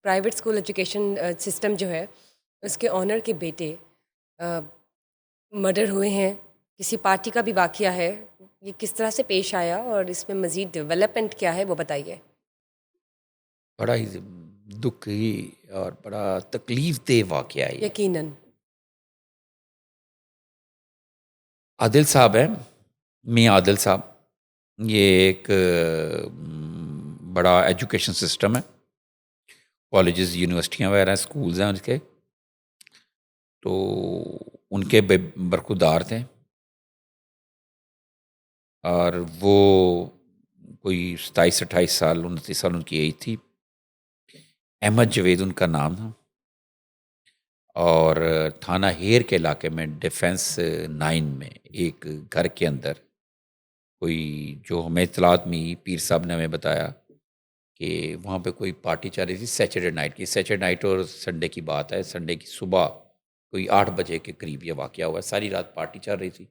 Private school education system جو ہے اس کے آنر کے بیٹے مرڈر ہوئے ہیں، کسی پارٹی کا بھی واقعہ ہے، یہ کس طرح سے پیش آیا اور اس میں مزید ڈیولپمنٹ کیا ہے وہ بتائیے۔ بڑا ہی دکھی اور بڑا تکلیف دہ واقعہ ہے یہ۔ یقیناً عادل صاحب ہیں، میاں عادل صاحب، یہ ایک بڑا ایجوکیشن سسٹم ہے، کالجز یونیورسٹیاں وغیرہ اسکولز ہیں ان کے، تو ان کے برخودار تھے اور وہ کوئی 27-28 سال 29 سال ان کی ایج تھی۔ احمد جوید ان کا نام تھا، اور تھانہ ہیر کے علاقے میں ڈیفینس 9 میں ایک گھر کے اندر کوئی، جو ہمیں اطلاعات میں پیر صاحب نے ہمیں بتایا کہ وہاں پہ کوئی پارٹی چل رہی تھی سیچرڈے نائٹ کی، سیچرڈے نائٹ اور سنڈے کی بات ہے، سنڈے کی صبح کوئی 8 بجے کے قریب یہ واقعہ ہوا ہے، ساری رات پارٹی چل رہی تھی۔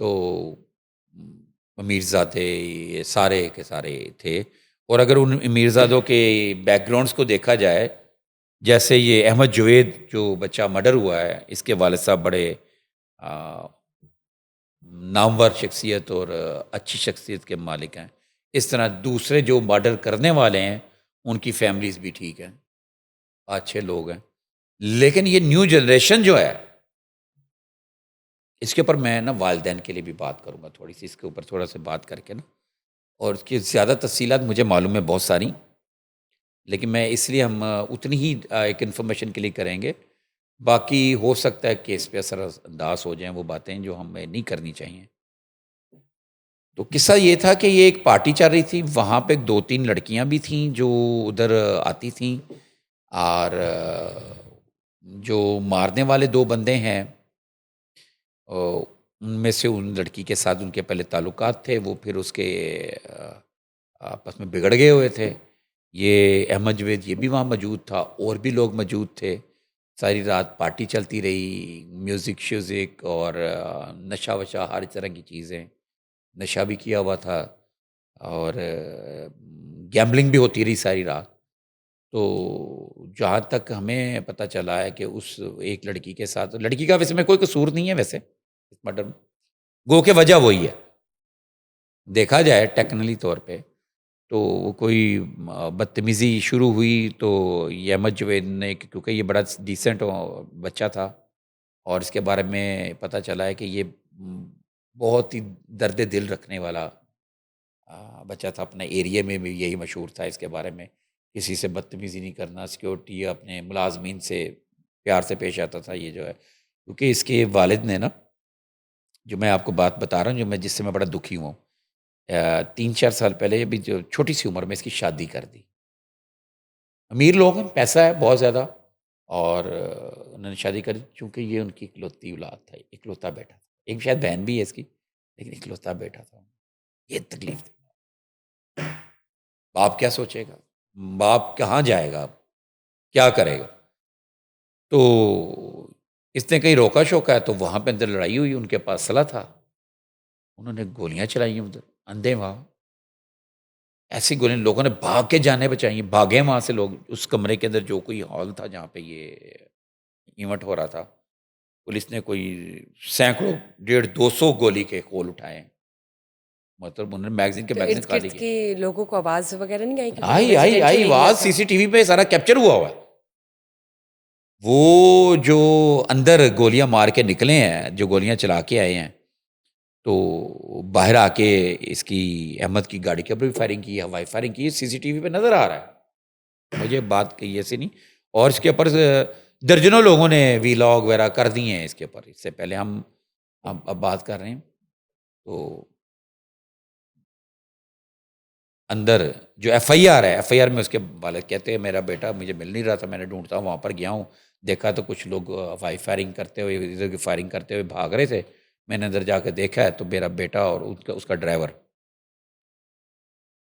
تو امیر زادے یہ سارے کے سارے تھے، اور اگر ان امیر زادوں کے بیک گراؤنڈس کو دیکھا جائے، جیسے یہ احمد جوید جو بچہ مرڈر ہوا ہے، اس کے والد صاحب بڑے نامور شخصیت اور اچھی شخصیت کے مالک ہیں، اس طرح دوسرے جو مرڈر کرنے والے ہیں ان کی فیملیز بھی ٹھیک ہیں، اچھے لوگ ہیں۔ لیکن یہ نیو جنریشن جو ہے، اس کے اوپر میں نا والدین کے لیے بھی بات کروں گا، تھوڑی سی اس کے اوپر تھوڑا سا بات کر کے نا، اور اس کی زیادہ تفصیلات مجھے معلوم ہے بہت ساری، لیکن میں اس لیے ہم اتنی ہی ایک انفارمیشن کے لیے کریں گے، باقی ہو سکتا ہے کہ اس پہ اثر انداز ہو جائیں وہ باتیں جو ہمیں نہیں کرنی چاہیے۔ تو قصہ یہ تھا کہ یہ ایک پارٹی چل رہی تھی، وہاں پہ 2-3 لڑکیاں بھی تھیں جو ادھر آتی تھیں، اور جو مارنے والے 2 بندے ہیں ان میں سے ان لڑکی کے ساتھ ان کے پہلے تعلقات تھے، وہ پھر اس کے آپس میں بگڑ گئے ہوئے تھے۔ یہ احمد جوید یہ بھی وہاں موجود تھا، اور بھی لوگ موجود تھے، ساری رات پارٹی چلتی رہی، میوزک شیوزک اور نشہ وشہ ہر طرح کی چیزیں، نشہ بھی کیا ہوا تھا، اور گیمبلنگ بھی ہوتی رہی ساری رات۔ تو جہاں تک ہمیں پتہ چلا ہے کہ اس ایک لڑکی کے ساتھ، لڑکی کا ویسے میں کوئی قصور نہیں ہے ویسے اس مرڈر میں، گو کہ وجہ وہی ہے دیکھا جائے ٹیکنیکلی طور پہ، تو وہ کوئی بدتمیزی شروع ہوئی، تو یہ احمد جوید نے، کیونکہ یہ بڑا ڈیسنٹ بچہ تھا اور اس کے بارے میں پتہ چلا ہے کہ یہ بہت ہی درد دل رکھنے والا بچہ تھا، اپنے ایریے میں بھی یہی مشہور تھا اس کے بارے میں، کسی سے بدتمیزی نہیں کرنا، سیکورٹی یا اپنے ملازمین سے پیار سے پیش آتا تھا یہ جو ہے، کیونکہ اس کے والد نے نا، جو میں آپ کو بات بتا رہا ہوں، جو میں جس سے میں بڑا دکھی ہوں، 3-4 سال پہلے ابھی جو چھوٹی سی عمر میں اس کی شادی کر دی۔ امیر لوگ ہیں، پیسہ ہے بہت زیادہ، اور انہوں نے شادی کر دی، چونکہ یہ ان کی اکلوتی اولاد تھا، اکلوتا بیٹا تھا، ایک شاید بہن بھی ہے اس کی، لیکن اکلوتا بیٹا تھا۔ یہ تکلیف تھی۔ باپ کیا سوچے گا، باپ کہاں جائے گا، کیا کرے گا؟ تو اس نے کہیں روکا شوکا ہے، تو وہاں پہ اندر لڑائی ہوئی، ان کے پاس اسلحہ تھا، انہوں نے گولیاں چلائی ادھر اندھے وہاں، ایسی گولیاں، لوگوں نے بھاگ کے جانے بچائی، بھاگے وہاں سے لوگ، اس کمرے کے اندر جو کوئی ہال تھا جہاں پہ یہ ایونٹ ہو رہا تھا، پولیس نے کوئی سینکڑوں 150-200 گولی کے کھول اٹھائے ہیں، مطلب انہوں نے میگزین کے تو میگزین ارد خالی گرد کیے۔ کے لوگوں کو آواز وغیرہ نہیں آئی کیونکہ وہ آئی آئی ریزیڈینشیل آئی ایریا آواز تھا؟ CCTV پہ سارا کیپچر ہوا ہے۔ وہ جو اندر گولیاں مار کے نکلے ہیں، جو گولیاں چلا کے آئے ہیں، تو باہر آ کے اس کی احمد کی گاڑی کے اوپر بھی فائرنگ کی، ہوائی فائرنگ کی، CCTV پہ نظر آ رہا ہے، مجھے بات کہی ایسے نہیں، اور اس کے اوپر درجنوں لوگوں نے ویلاگ وغیرہ کر دی ہیں اس کے اوپر، اس سے پہلے ہم اب بات کر رہے ہیں۔ تو اندر جو FIR ہے، FIR میں اس کے والد کہتے ہیں میرا بیٹا مجھے مل نہیں رہا تھا، میں نے ڈھونڈتا وہاں پر گیا ہوں، دیکھا تو کچھ لوگ ہوائی فائرنگ کرتے ہوئے، ادھر کی فائرنگ کرتے ہوئے بھاگ رہے تھے، میں نے اندر جا کے دیکھا ہے تو میرا بیٹا اور اس کا ڈرائیور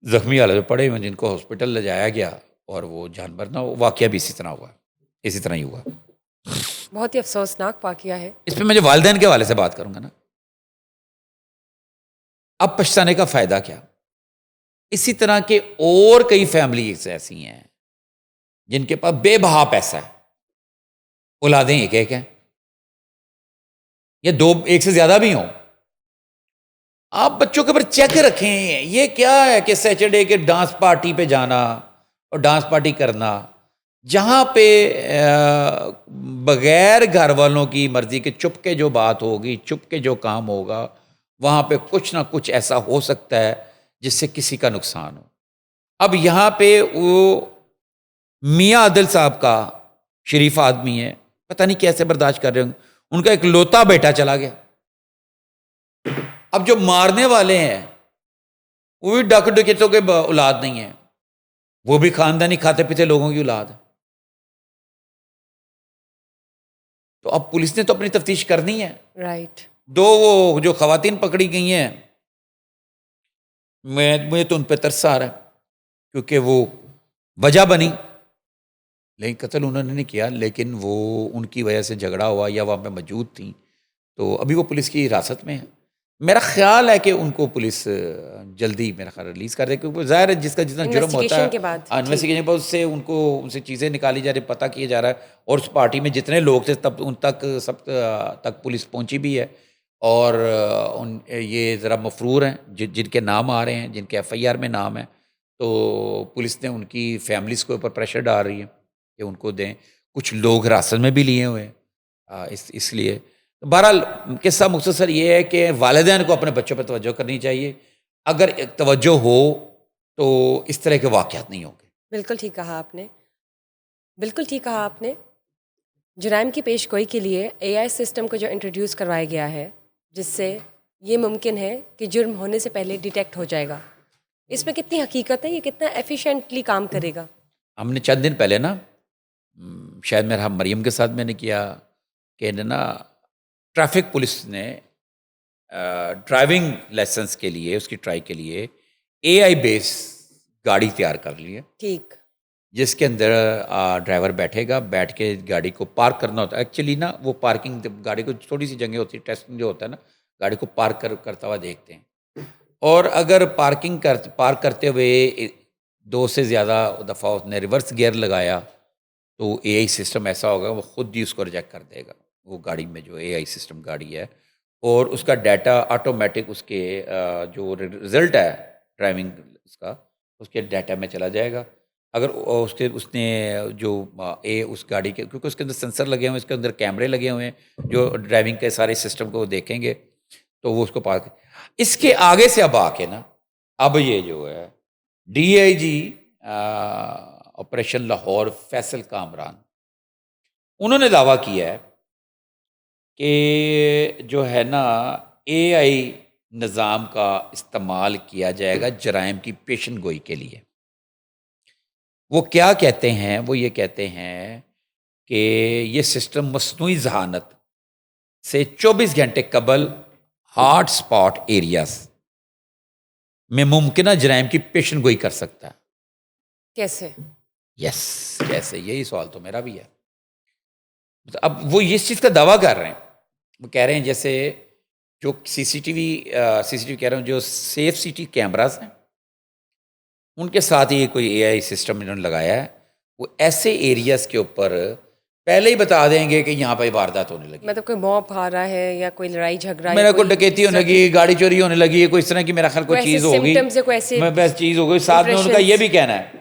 زخمی حالت میں پڑے ہوئے ہیں، جن کو ہاسپٹل لے جایا گیا، اور وہ جان بر نہ ہو، واقعہ بھی اسی طرح ہوا، اسی طرح ہی ہوا۔ بہت ہی افسوسناک واقعہ ہے۔ اس پہ میں جو والدین کے حوالے سے بات کروں گا نا، اب پچھتانے کا فائدہ کیا؟ اسی طرح کے اور کئی فیملیز ایسی ہیں جن کے پاس بے بہا پیسہ ہے، اولادیں ایک ایک ہیں یا دو، ایک سے زیادہ بھی ہوں. آپ بچوں کے اوپر چیک رکھیں. یہ کیا ہے کہ سیٹرڈے کے ڈانس پارٹی پہ جانا اور ڈانس پارٹی کرنا، جہاں پہ بغیر گھر والوں کی مرضی کے چپ کے جو بات ہوگی، چپ کے جو کام ہوگا، وہاں پہ کچھ نہ کچھ ایسا ہو سکتا ہے جس سے کسی کا نقصان ہو. اب یہاں پہ وہ میاں عادل صاحب کا شریف آدمی ہے، پتہ نہیں کیسے برداشت کر رہے ہوں، ان کا ایک لوتا بیٹا چلا گیا. اب جو مارنے والے ہیں وہ بھی ڈاکو ڈکیتوں کے اولاد نہیں ہیں، وہ بھی خاندانی کھاتے پیتے لوگوں کی اولاد ہے. تو اب پولیس نے تو اپنی تفتیش کرنی ہے. رائٹ. دو وہ جو خواتین پکڑی گئی ہیں، مجھے تو ان پہ ترس آ رہا ہے، کیونکہ وہ وجہ بنی، لیکن قتل انہوں نے نہیں کیا، لیکن وہ ان کی وجہ سے جھگڑا ہوا یا وہاں پہ موجود تھیں، تو ابھی وہ پولیس کی حراست میں ہے. میرا خیال ہے کہ ان کو پولیس جلدی میرا خیال ریلیز کر دے، کیونکہ ظاہر ہے جس کا جتنا جرم ہوتا ہے انویسٹیگیشن کے بعد انویسٹیگیشن کے بعد اس سے ان کو ان سے چیزیں نکالی جا رہی، پتہ کیا جا رہا ہے، اور اس پارٹی میں جتنے لوگ تھے تب ان تک سب تک پولیس پہنچی بھی ہے، اور یہ ذرا مفرور ہیں جن کے نام آ رہے ہیں، جن کے ایف آئی آر میں نام ہے، تو پولیس نے ان کی فیملیز کے اوپر پریشر ڈال رہی ہے کہ ان کو دیں. کچھ لوگ حراست میں بھی لیے ہوئے ہیں اس لیے. بہرحال قصہ مختصر یہ ہے کہ والدین کو اپنے بچوں پہ توجہ کرنی چاہیے. اگر توجہ ہو تو اس طرح کے واقعات نہیں ہوں گے. بالکل ٹھیک کہا آپ نے، بالکل ٹھیک کہا آپ نے. جرائم کی پیش گوئی کے لیے اے آئی سسٹم کو جو انٹروڈیوس کروایا گیا ہے، جس سے یہ ممکن ہے کہ جرم ہونے سے پہلے ڈیٹیکٹ ہو جائے گا، اس میں کتنی حقیقت ہے، یہ کتنا ایفیشینٹلی کام کرے گا. ہم نے چند دن پہلے نا شاید میرا مریم کے ساتھ میں نے کیا کہ نا ٹریفک پولیس نے ڈرائیونگ لائسنس کے لیے، اس کی ٹرائی کے لیے اے آئی بیس گاڑی تیار کر لی ہے، ٹھیک، جس کے اندر ڈرائیور بیٹھے گا، بیٹھ کے گاڑی کو پارک کرنا ہوتا ہے. ایکچولی نا وہ پارکنگ گاڑی کو تھوڑی سی جگہ ہوتی ہے، ٹیسٹنگ جو ہوتا ہے نا گاڑی کو پارک کرتا ہوا دیکھتے ہیں، اور اگر پارک کرتے ہوئے 2 سے زیادہ دفعہ اس نے ریورس گیئر لگایا تو اے آئی سسٹم ایسا ہوگا وہ خود ہی اس کو ریجیکٹ کر دے گا. وہ گاڑی میں جو اے آئی سسٹم گاڑی ہے، اور اس کا ڈیٹا آٹومیٹک اس کے جو رزلٹ ہے ڈرائیونگ اس کے ڈیٹا میں چلا جائے گا. اگر اس نے جو اس گاڑی کے، کیونکہ اس کے اندر سینسر لگے ہوئے ہیں، اس کے اندر کیمرے لگے ہوئے ہیں جو ڈرائیونگ کے سارے سسٹم کو دیکھیں گے، تو وہ اس کو پارک. اس کے آگے سے اب آ کے نا اب یہ جو ہے D I G operation Lahore Faisal Kamran, انہوں نے دعویٰ کیا ہے کہ جو ہے نا اے آئی نظام کا استعمال کیا جائے گا جرائم کی پیشن گوئی کے لیے. وہ کیا کہتے ہیں؟ وہ یہ کہتے ہیں کہ یہ سسٹم مصنوعی ذہانت سے 24 گھنٹے قبل ہاٹ سپاٹ ایریاز میں ممکنہ جرائم کی پیشن گوئی کر سکتا ہے. کیسے؟ یس کیسے؟ یہی سوال تو میرا بھی ہے. اب وہ اس چیز کا دعویٰ کر رہے ہیں، وہ کہہ رہے ہیں جیسے جو سی سی ٹی وی کہہ رہے ہیں، جو سیف سٹی کیمراز ہیں ان کے ساتھ یہ کوئی اے آئی سسٹم انہوں نے لگایا ہے، وہ ایسے ایریاز کے اوپر پہلے ہی بتا دیں گے کہ یہاں پہ واردات ہونے لگی، مطلب کوئی موب آ رہا ہے یا کوئی لڑائی جھگڑا، میرا کوئی ڈکیتی ہونے لگی، گاڑی چوری ہونے لگی، کوئی اس طرح کی میرا خیال کوئی چیز ہوگی، سمپٹمز یا کوئی ایسے میں بس چیز ہو گئی. ساتھ میں ان کا یہ بھی کہنا ہے